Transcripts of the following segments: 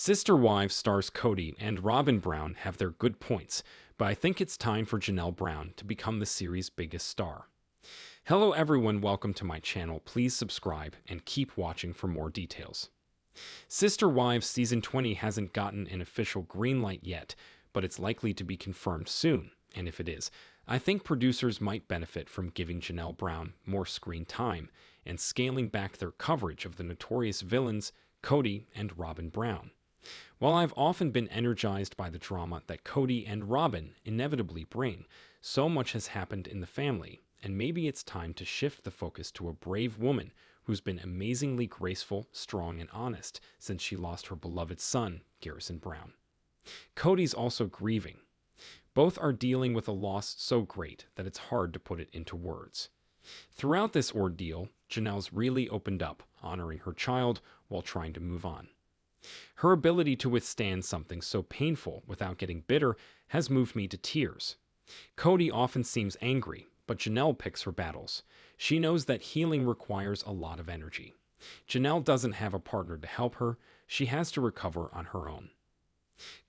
Sister Wives stars Kody and Robyn Brown have their good points, but I think it's time for Janelle Brown to become the series' biggest star. Hello everyone, welcome to my channel. Please subscribe and keep watching for more details. Sister Wives Season 20 hasn't gotten an official green light yet, but it's likely to be confirmed soon, and if it is, I think producers might benefit from giving Janelle Brown more screen time and scaling back their coverage of the notorious villains Kody and Robyn Brown. While I've often been energized by the drama that Kody and Robyn inevitably bring, so much has happened in the family, and maybe it's time to shift the focus to a brave woman who's been amazingly graceful, strong, and honest since she lost her beloved son, Garrison Brown. Kody's also grieving. Both are dealing with a loss so great that it's hard to put it into words. Throughout this ordeal, Janelle's really opened up, honoring her child while trying to move on. Her ability to withstand something so painful without getting bitter has moved me to tears. Kody often seems angry, but Janelle picks her battles. She knows that healing requires a lot of energy. Janelle doesn't have a partner to help her. She has to recover on her own.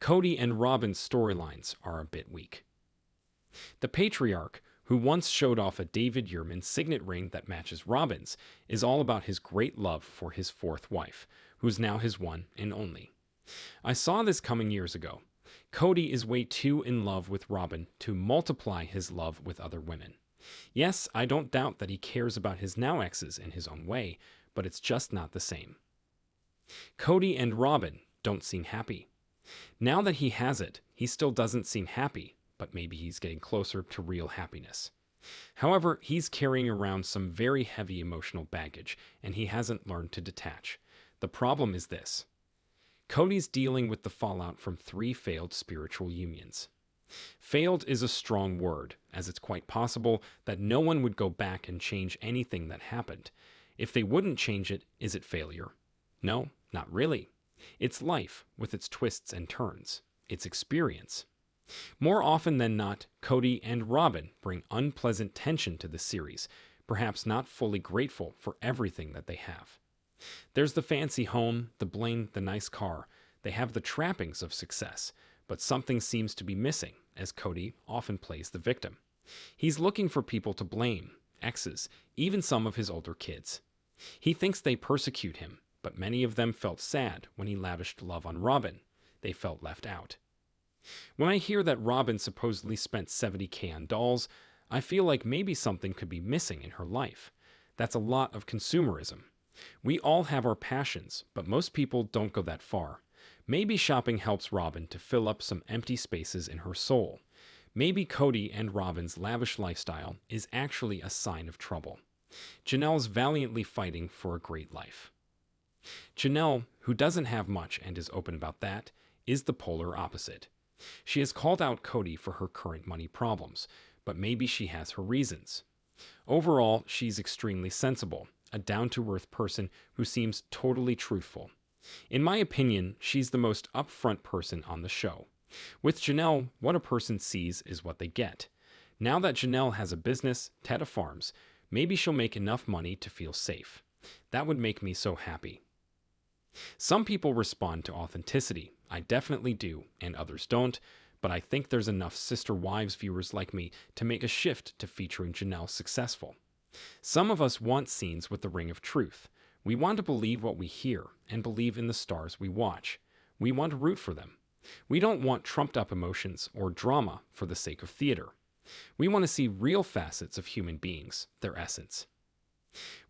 Kody and Robyn's storylines are a bit weak. The patriarch, who once showed off a David Yurman signet ring that matches Robyn's, is all about his great love for his fourth wife, who's now his one and only. I saw this coming years ago. Kody is way too in love with Robyn to multiply his love with other women. Yes, I don't doubt that he cares about his now exes in his own way, but it's just not the same. Kody and Robyn don't seem happy. Now that he has it, he still doesn't seem happy, but maybe he's getting closer to real happiness. However, he's carrying around some very heavy emotional baggage, and he hasn't learned to detach. The problem is this. Kody's dealing with the fallout from 3 failed spiritual unions. Failed is a strong word, as it's quite possible that no one would go back and change anything that happened. If they wouldn't change it, is it failure? No, not really. It's life, with its twists and turns. It's experience. More often than not, Kody and Robyn bring unpleasant tension to the series, perhaps not fully grateful for everything that they have. There's the fancy home, the bling, the nice car. They have the trappings of success, but something seems to be missing, as Kody often plays the victim. He's looking for people to blame, exes, even some of his older kids. He thinks they persecute him, but many of them felt sad when he lavished love on Robyn. They felt left out. When I hear that Robyn supposedly spent $70,000 on dolls, I feel like maybe something could be missing in her life. That's a lot of consumerism. We all have our passions, but most people don't go that far. Maybe shopping helps Robyn to fill up some empty spaces in her soul. Maybe Kody and Robyn's lavish lifestyle is actually a sign of trouble. Janelle's valiantly fighting for a great life. Janelle, who doesn't have much and is open about that, is the polar opposite. She has called out Kody for her current money problems, but maybe she has her reasons. Overall, she's extremely sensible, a down-to-earth person who seems totally truthful. In my opinion, she's the most upfront person on the show. With Janelle, what a person sees is what they get. Now that Janelle has a business, Teta Farms, maybe she'll make enough money to feel safe. That would make me so happy. Some people respond to authenticity. I definitely do, and others don't, but I think there's enough Sister Wives viewers like me to make a shift to featuring Janelle successful. Some of us want scenes with the ring of truth. We want to believe what we hear and believe in the stars we watch. We want to root for them. We don't want trumped-up emotions or drama for the sake of theater. We want to see real facets of human beings, their essence.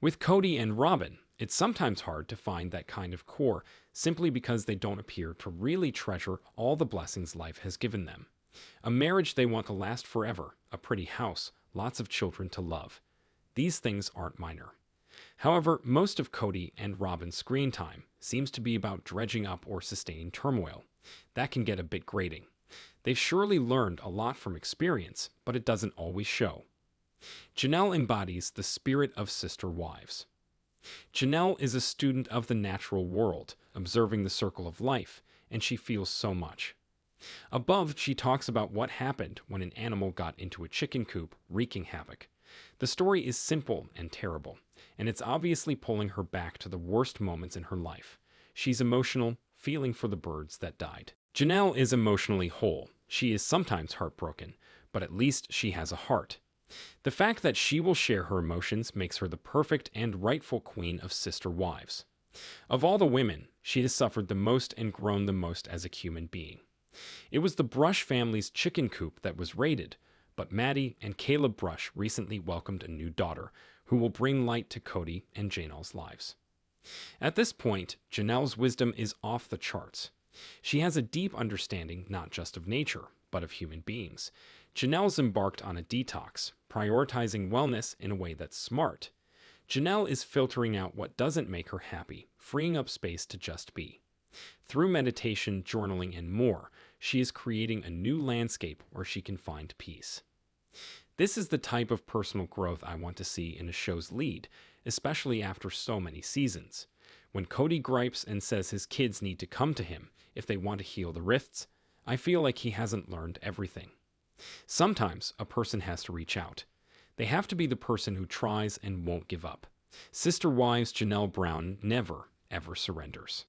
With Kody and Robyn, it's sometimes hard to find that kind of core simply because they don't appear to really treasure all the blessings life has given them. A marriage they want to last forever, a pretty house, lots of children to love. These things aren't minor. However, most of Kody and Robyn's screen time seems to be about dredging up or sustaining turmoil. That can get a bit grating. They've surely learned a lot from experience, but it doesn't always show. Janelle embodies the spirit of Sister Wives. Janelle is a student of the natural world, observing the circle of life, and she feels so much. Above, she talks about what happened when an animal got into a chicken coop, wreaking havoc. The story is simple and terrible, and it's obviously pulling her back to the worst moments in her life. She's emotional, feeling for the birds that died. Janelle is emotionally whole. She is sometimes heartbroken, but at least she has a heart. The fact that she will share her emotions makes her the perfect and rightful queen of sister wives. Of all the women, she has suffered the most and grown the most as a human being. It was the Brush family's chicken coop that was raided, but Maddie and Caleb Brush recently welcomed a new daughter who will bring light to Kody and Janelle's lives. At this point, Janelle's wisdom is off the charts. She has a deep understanding not just of nature, but of human beings. Janelle's embarked on a detox, prioritizing wellness in a way that's smart. Janelle is filtering out what doesn't make her happy, freeing up space to just be. Through meditation, journaling, and more, she is creating a new landscape where she can find peace. This is the type of personal growth I want to see in a show's lead, especially after so many seasons. When Kody gripes and says his kids need to come to him if they want to heal the rifts, I feel like he hasn't learned everything. Sometimes a person has to reach out. They have to be the person who tries and won't give up. Sister Wives Janelle Brown never, ever surrenders.